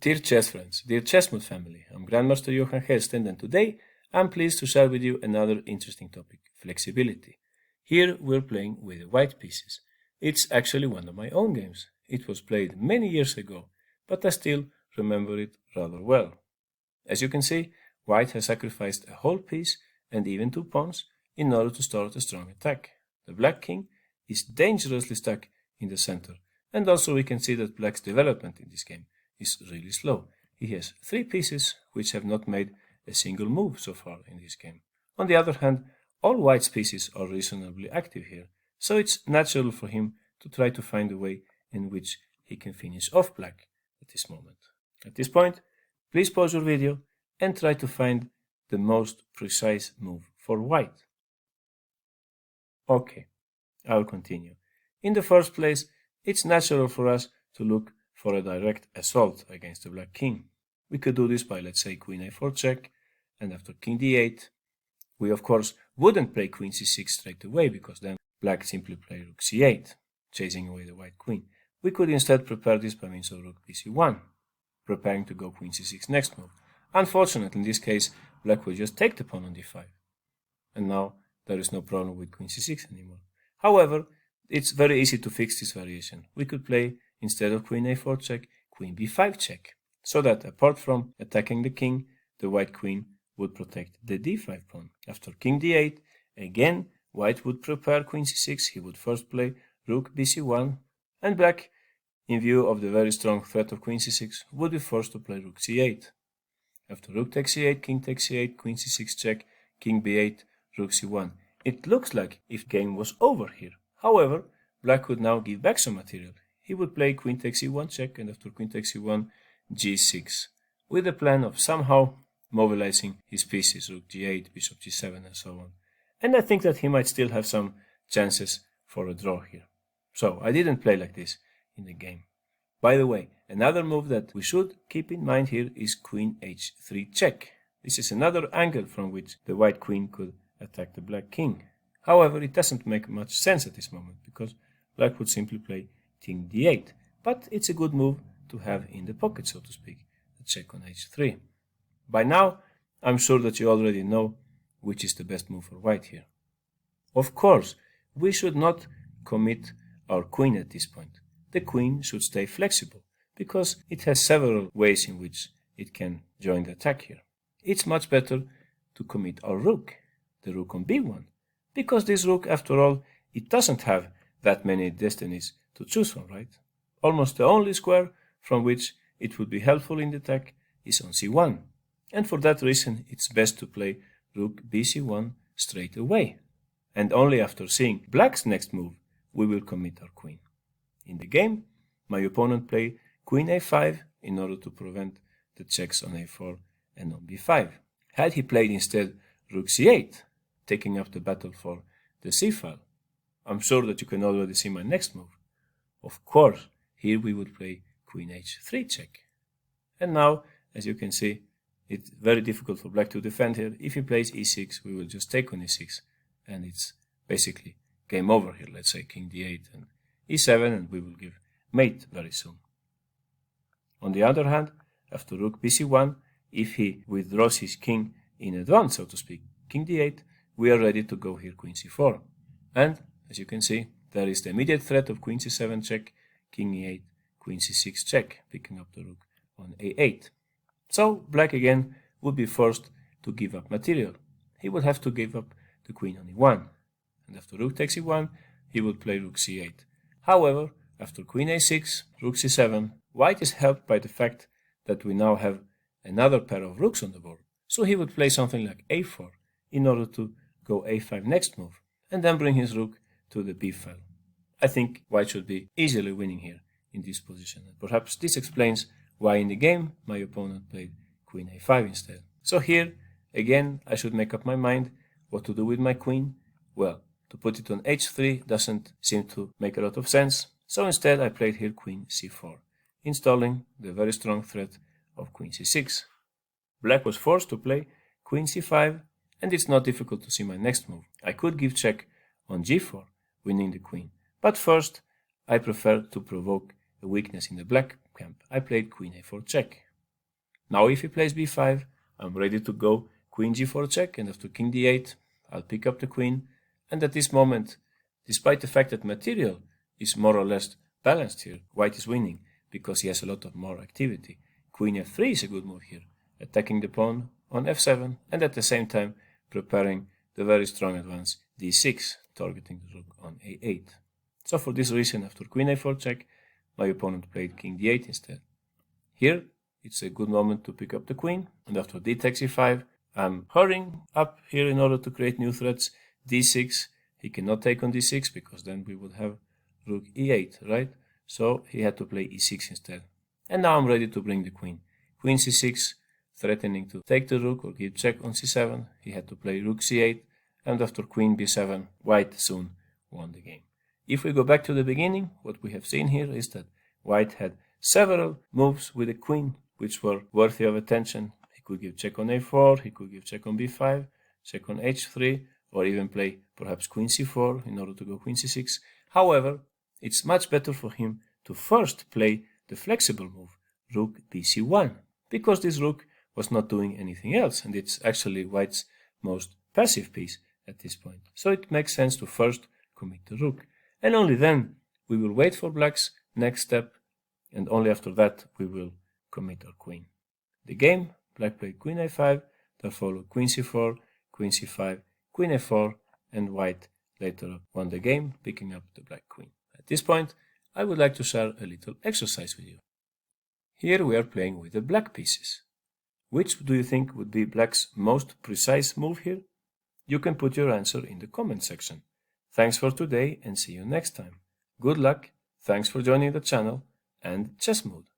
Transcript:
Dear chess friends, dear Chessmood family, I'm Grandmaster Johan Hellsten, and today I'm pleased to share with you another interesting topic, flexibility. Here we're playing with the white pieces. It's actually one of my own games. It was played many years ago, but I still remember it rather well. As you can see, white has sacrificed a whole piece and even 2 pawns in order to start a strong attack. The black king is dangerously stuck in the center, and also we can see that black's development in this game is really slow. He has 3 pieces which have not made a single move so far in this game. On the other hand, all white's pieces are reasonably active here, so it's natural for him to try to find a way in which he can finish off black at this moment. At this point, please pause your video and try to find the most precise move for white. Okay, I'll continue. In the first place, it's natural for us to look for a direct assault against the black king. We could do this by, let's say, queen a4 check, and after king d8, we of course wouldn't play queen c6 straight away, because then black simply play rook c8, chasing away the white queen. We could instead prepare this by means of rook bc1, preparing to go queen c6 next move. Unfortunately, in this case, black will just take the pawn on d5, and now there is no problem with queen c6 anymore. However, it's very easy to fix this variation. We could play, instead of queen a4 check, queen b5 check, so that apart from attacking the king, the white queen would protect the d5 pawn. After king d8, again, white would prepare queen c6. He would first play rook bc1, and black, in view of the very strong threat of queen c6, would be forced to play rook c8. After rook takes c8, king takes c8, queen c6 check, king b8, rook c1. It looks like if game was over here. However, black would now give back some material. He would play queen takes c1 check, and after queen takes c1, g6, with the plan of somehow mobilizing his pieces, rook g8, bishop g7, and so on. And I think that he might still have some chances for a draw here. So I didn't play like this in the game. By the way, another move that we should keep in mind here is queen h3 check. This is another angle from which the white queen could attack the black king. However, it doesn't make much sense at this moment, because black would simply play king d8. But it's a good move to have in the pocket, so to speak, the check on h3. By now, I'm sure that you already know which is the best move for white here. Of course, we should not commit our queen at this point. The queen should stay flexible, because it has several ways in which it can join the attack here. It's much better to commit our rook, the rook on b1, because this rook, after all, it doesn't have that many destinies to choose from, right? Almost the only square from which it would be helpful in the attack is on c1, and for that reason it's best to play rook bc1 straight away, and only after seeing black's next move we will commit our queen. In the game, my opponent played queen a5 in order to prevent the checks on a4 and on b5. Had he played instead rook c8, taking up the battle for the c file, I'm sure that you can already see my next move. Of course, here we would play queen h3 check. And now, as you can see, it's very difficult for black to defend here. If he plays e6, we will just take on e6, and it's basically game over here. Let's say king d8 and e7, and we will give mate very soon. On the other hand, after rook bc1, if he withdraws his king in advance, so to speak, king d8, we are ready to go here queen c4. And, as you can see, there is the immediate threat of queen c7 check, king e8, queen c6 check, picking up the rook on a8. So, black again would be forced to give up material. He would have to give up the queen on e1. And after rook takes e1, he would play rook c8. However, after queen a6, rook c7, white is helped by the fact that we now have another pair of rooks on the board. So he would play something like a4 in order to go a5 next move, and then bring his rook to the b file. I think white should be easily winning here in this position, and perhaps this explains why in the game my opponent played queen a5 instead. So here, again, I should make up my mind what to do with my queen. Well, to put it on h3 doesn't seem to make a lot of sense, so instead I played here queen c4, installing the very strong threat of queen c6. Black was forced to play queen c5, and it's not difficult to see my next move. I could give check on g4, winning the queen, but first I prefer to provoke a weakness in the black camp. I played queen a4 check. Now if he plays b5, I'm ready to go queen g4 check, and after king d8, I'll pick up the queen. And at this moment, despite the fact that material is more or less balanced here, white is winning because he has a lot of more activity. Queen f3 is a good move here, attacking the pawn on f7 and at the same time preparing the very strong advance d6, targeting the rook on a8. So for this reason, after queen a4 check, my opponent played king d8 instead. Here, it's a good moment to pick up the queen, and after d takes e5, I'm hurrying up here in order to create new threats. d6, he cannot take on d6 because then we would have rook e8, right? So he had to play e6 instead. And now I'm ready to bring the queen. Queen c6, threatening to take the rook or give check on c7. He had to play rook c8, and after queen b7, white soon won the game. If we go back to the beginning, what we have seen here is that white had several moves with the queen which were worthy of attention. He could give check on a4, he could give check on b5, check on h3, or even play perhaps queen c4 in order to go queen c6. However, it's much better for him to first play the flexible move, rook bc1, because this rook was not doing anything else, and it's actually white's most passive piece at this point. So it makes sense to first commit the rook, and only then we will wait for black's next step, and only after that we will commit our queen. The game, black played queen a5, then followed queen c4, queen c5, queen a4, and white later won the game, picking up the black queen. At this point, I would like to share a little exercise with you. Here we are playing with the black pieces. Which do you think would be black's most precise move here? You can put your answer in the comment section. Thanks for today and see you next time. Good luck, thanks for joining the channel, and Chessmood.